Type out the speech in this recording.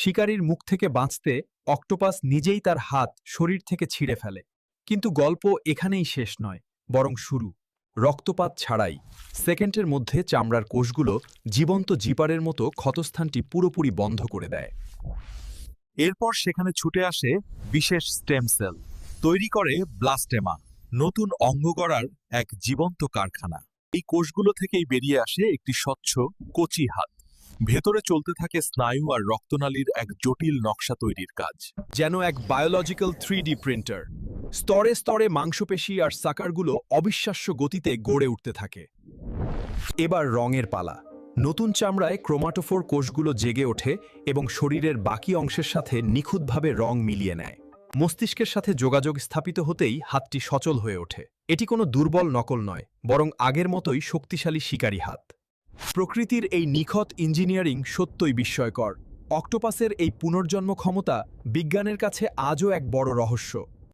শিকারীর মুখ থেকে বাঁচতে অক্টোপাস নিজেই তার হাত শরীর থেকে ছিঁড়ে ফেলে। কিন্তু গল্প এখানেই শেষ নয়, বরং শুরু। রক্তপাত ছাড়াই সেকেন্ডের মধ্যে চামড়ার কোষগুলো জীবন্ত জিপারের মতো ক্ষতস্থানটি পুরোপুরি বন্ধ করে দেয়। এরপর সেখানে ছুটে আসে বিশেষ স্টেম সেল, তৈরি করে ব্লাস্টেমা, নতুন অঙ্গ গড়ার এক জীবন্ত কারখানা। এই কোষগুলো থেকেই বেরিয়ে আসে একটি স্বচ্ছ কচি হাত। ভেতরে চলতে থাকে স্নায়ু আর রক্তনালীর এক জটিল নকশা তৈরির কাজ। যেন এক বায়োলজিক্যাল 3D প্রিন্টার। স্তরে স্তরে মাংসপেশি আর সাকারগুলো অবিশ্বাস্য গতিতে গড়ে উঠতে থাকে। এবার রঙের পালা। নতুন চামড়ায় ক্রোমাটোফোর কোষগুলো জেগে ওঠে এবং শরীরের বাকি অংশের সাথে নিখুঁতভাবে রং মিলিয়ে নেয়। মস্তিষ্কের সাথে যোগাযোগ স্থাপিত হতেই হাতটি সচল হয়ে ওঠে। এটি কোনো দুর্বল নকল নয়, বরং আগের মতোই শক্তিশালী শিকারী হাত। প্রকৃতির এই নিখুঁত ইঞ্জিনিয়ারিং সত্যই বিস্ময়কর। অক্টোপাসের এই পুনর্জন্ম ক্ষমতা বিজ্ঞানের কাছে আজও এক বড় রহস্য।